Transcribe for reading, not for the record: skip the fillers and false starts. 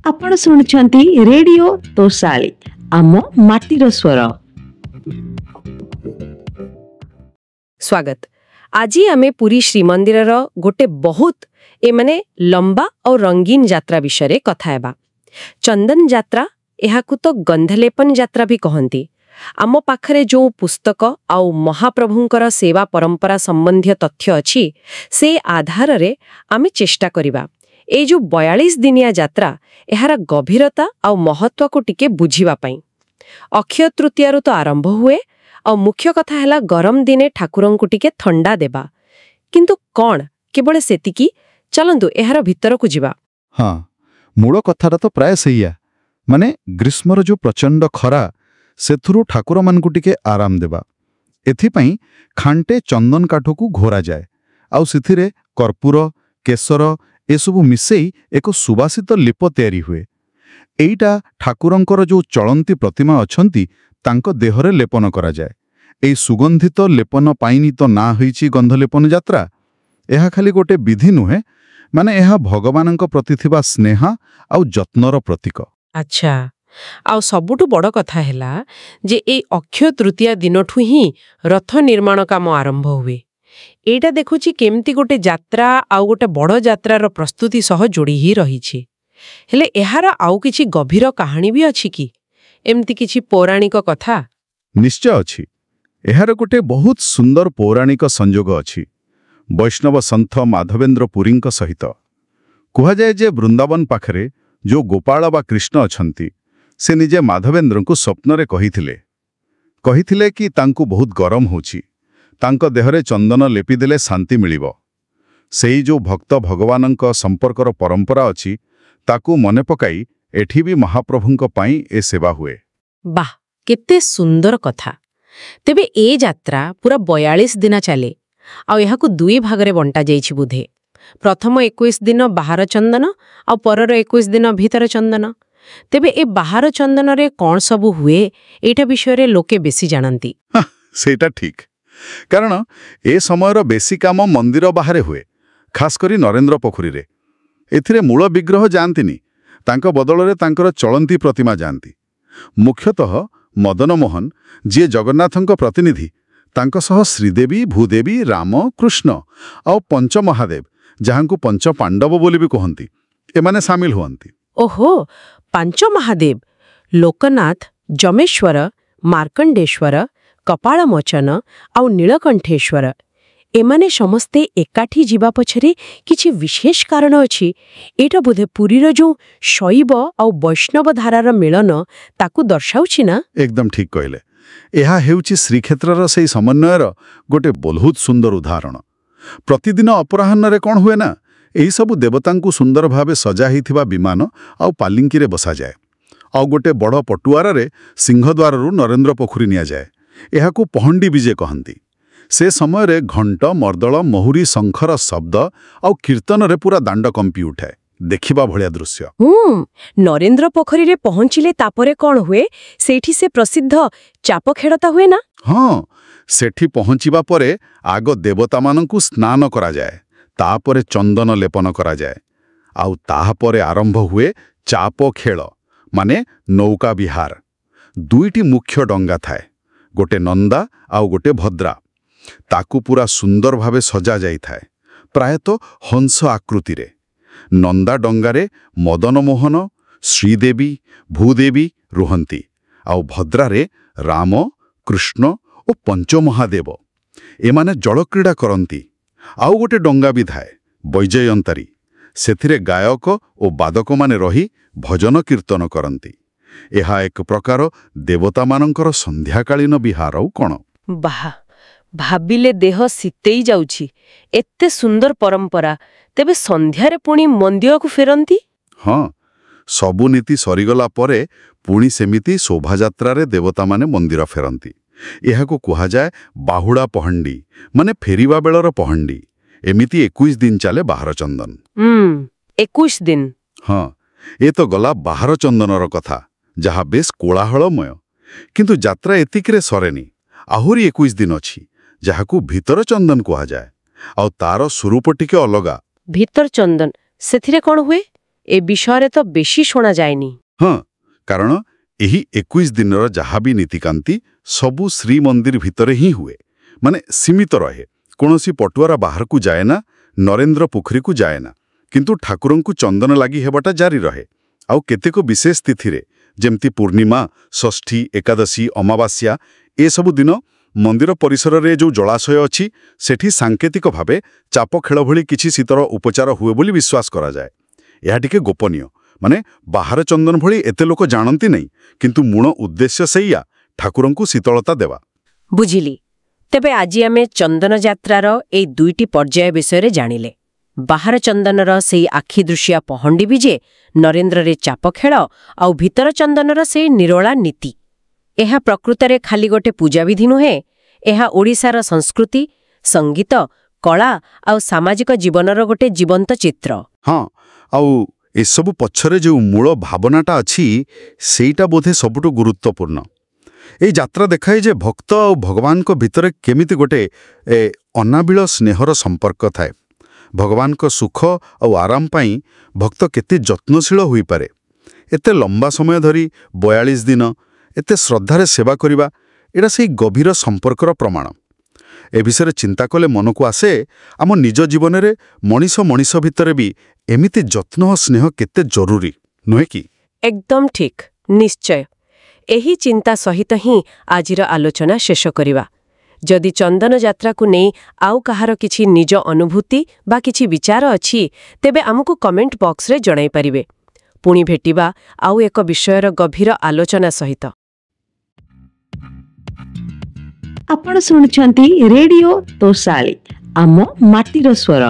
आपण शुणुछंती रेडियो तोसाली आम माटीर स्वर। स्वागत। आज आमे पुरी श्रीमंदिर गोटे बहुत एमाने लंबा और रंगीन यात्रा विषय कथा हेबा। चंदन यात्रा एहाकु तो गंधलेपन यात्रा भी कहंती। आम पाखरे जो पुस्तक आउ महाप्रभुंकर सेवा परंपरा संबंधी तथ्य अछि से आधार रे आमे चेष्टा करिबा ए जो 42 दिनिया यात्रा एहार गभीरता आउ महत्व को टिके बुझिबा पई। अक्षय तृतीया तो आरंभ हुए और मुख्य कथा हैला गरम दिने ठाकुरंकु टिके ठंडा देबा। किंतु कौन केवल सेतिकी? चलंतु एहार भीतर को जिबा। हाँ, मूल कथाटा तो प्राय सहीया। माने ग्रीष्मर जो प्रचंड खरा सेथुरु ठाकुर मानकु टिके आराम देबा। एथिपई खांटे चंदन काठकु घोरा जाए आउ सिथिरे कर्पूर केसर एसबु मिसेई एक सुवासित लिप तैयारी हुए। एइटा ठाकुरंकर जो चलंती प्रतिमा अछंती तांको देहरे लेपन करा जाए। एई सुगंधित लेपन पाइनी तो ना होईची गंधलेपन यात्रा। एहा खाली गोटे विधि नुहे, माने एहा भगवानंक प्रति थिबा स्नेह आउ जत्नर प्रतीक। अच्छा, आउ सबुठु बड़ कथा हैला जे ए अक्षय तृतीया दिनठु ही रथ निर्माण काम आरंभ हुए। एटा देखुची केमती गोटे यात्रा आउ गोटे बड़ यात्रार प्रस्तुति सह जोड़ी ही रहिछि। हेले एहार आउ किछि गभीर कहानी भी अछि कि? एमती किछि पौराणिक कथा? निश्चय अछि। एहार गोटे बहुत सुंदर पौराणिक संयोग अछि वैष्णव संत माधवेन्द्र पुरींक सहित। कुहा जाए जे वृंदावन पाखरे जो गोपाल बा कृष्ण अछंती से निजे माधवेन्द्रंकु स्वप्नरे कहिथिले कि तांकु बहुत गरम होछि, तांको देहरे चंदन लेपि देले शांति मिलिबो। सेई जो भक्त भगवानंक संपर्कर परंपरा अछि ताकू मने पकाई एठी भी महाप्रभुंक पाई ए सेवा हुए। वाह, केते सुंदर कथा। तेबे ए यात्रा पूरा 42 दिन चले आ एहाकु दुई भागरे बंटा जाइछि बुधे। प्रथम 21 दिन बाहर चंदन आ परर 21 दिन भीतर चंदन। तेबे ए बाहर चंदन रे कोन सबु हुए एटा विषय रे लोके बेसी जानंती। सेटा ठीक, कारण ए समयर बेसी काम मंदिर बाहरे हुए, खास करी नरेंद्र पोखरी रे। एथिरे मूल विग्रह जानतीनी, तांको बदलरे तांकर चलंती प्रतिमा जानती। मुख्यतः मदन मोहन जे जगन्नाथंक प्रतिनिधि, तांको सह श्रीदेवी भूदेवी राम कृष्ण और पंच महादेव जहांकु पंच पांडव बोली भी कहंती, एमाने शामिल हुअंती। ओहो, पंच महादेव लोकनाथ, जमेश्वर, मार्कंडेश्वर, कपालमोचन आउ नीलकंठेश्वर एमाने समस्ते एकाठी जीवा पछरे किछि विशेष कारण अछि। एटा बोधे पुरीर जो शैव आउ वैष्णव धारार मिलन ताकू दर्शाउछि ना? एकदम ठीक कहले। एहा हेउछि श्रीक्षेत्रर सेई समन्वयर गोटे बहुत सुंदर उदाहरण। प्रतिदिन अपराह्न रे कोन हुए ना, एही सबु देवतांकु सुंदर भावे सजा हिथिबा विमान आउ पालिंकी रे बसा जाए आउ गोटे बड़ पटुआर रे सिंहद्वाररु नरेंद्र पोखरी निया जाए। एहाकु पहंडी विजे कहंती। से समय रे घंट मर्दल महुरी शंखर शब्द आउ कीर्तन रे पूरा दांड कंपी उठाए। देखिबा भलिया दृश्य। नरेंद्र पोखरी रे पहुंचिले तापरे कोन हुए? सेठी से प्रसिद्ध चाप खेड़ता हुए ना? हाँ, सेठी पहुंचिबा परे आगो देवता मानंकु स्नान करा जाए, तापरे चंदन लेपन करा जाए आउ ताहापरे आरंभ हुए चाप खेल माने नौका विहार। दुईटी मुख्य डंगा थाए, गोटे नंदा आउ गोटे भद्रा। ताकू पूरा सुंदर भावे सजा जाई थाए, प्रायतः हंस आकृति रे। नंदा डंगारे मदन मोहन, श्रीदेवी भूदेवी रुहंती आउ भद्रारे राम कृष्ण और पंचमहादेव एमाने जल क्रीड़ा करंती। आउ गोटे डंगा भी थाए वैजयंतारी, सेथिरे गायक और बादक माने रही भजन कीर्तन करंती। एहा एक प्रकार देवता मानंकर संध्याकालीन विहार आउ कोन। वाह, भाबिले देह सीतेई जाउछि। एत्ते सुंदर परंपरा। तेबे संध्यारे पुणी मंदिर को फेरंती? हाँ, सबु नीति सरीगला परे पुणी सेमिति शोभायात्रा रे देवता माने मंदिर फेरंती। एहाको कुहा जाए बाहुड़ा पहंडी, माने फेरिबा बेलर पहंडी। एमिति 21 दिन चले बाहर चंदन। 21 दिन? हाँ, ए तो गला बाहर चंदनर कथा, जहा बेस कोलाहलमय। किंतु यात्रा एतिकरे सरेनी। आहुरी 21 दिन अछि, जहाकू भीतर चंदन कुहा जाए। आउ तार स्वरूप टिके अलगा। भीतर चंदन, सेथिरे कोन हुए? ए विषय तो बेशी शुणा जाएनी। हाँ, कारण एही 21 दिनर जहाँ भी नीतिकांति सबू श्रीमंदिर भितरे ही हुए, माने सीमित रहे। कौनसी पटुआरा बाहर को जाए ना, नरेंद्र पोखरी को जाए ना, किंतु ठाकुरं को चंदन लागी हेबाटा जारी रहे। आउ केतेको विशेष तिथिरे जेमती पूर्णिमा, षष्ठी, एकादशी, अमावास्या ए सबु दिन मंदिर परिसर रे जो जलाशय अछि सेठी सांकेतिक भावे चाप खेल भली किछि शीतर उपचार हुए बोली विश्वास करा जाए। यह टिके गोपनीय, माने बाहर चंदन भली एते लोक जानती नहीं, किंतु मूल उद्देश्य सेया ठाकुरं को शीतलता देवा। बुझिली। तेबे आजि आमे चंदन यात्रार ए दुईटी पर्याय विषय जानिले। बाहर चंदनर सेई आखि दृश्या पहंडी भी जे नरेंद्र रे चाप खेल आउ भीतर चंदनर सेई निरोला नीति। एहा प्रकृତରେ खाली गोटे पूजाविधि नुहे, एहा ओडिशार संस्कृति, संगीत, कला आउ सामाजिक जीवनर गोटे जीवंत चित्र। हाँ, आउ एसबु पछरे जो मूल भावनाटा अछि सेईटा बोधे सबुटु गुरुत्वपूर्ण। ए यात्रा देखाए जे भक्त और भगवान को भितर केमिति गोटे अनाबिल स्नेहर संपर्क थाए। भगवान को सुख और आराम पाई भक्त केते जत्नशील होई पारे। एते लंबा समय धरी 42 दिन एते श्रद्धारे सेवा करिबा एडा सेई गभीर संपर्कर प्रमाण। ए विषय चिंता कले मन को आसे आम निज जीवन रे मनीष भितर भी एमिति जत्न और स्नेह केते जरूरी नुहे कि? एकदम ठीक, निश्चय। एही चिंता सहित ही आजिर आलोचना शेष करिवा। जदि चंदन यात्रा को नहीं आउ कहार किछि निज अनुभूति बा किछि विचार अछि तेबे आमको कमेंट बॉक्स रे जणाई परिबे। पुणी भेटिबा आउ एक विषयर गभीर आलोचना सहित। आपण सुनुछंती रेडियो तोसाली, आम माटीर स्वर।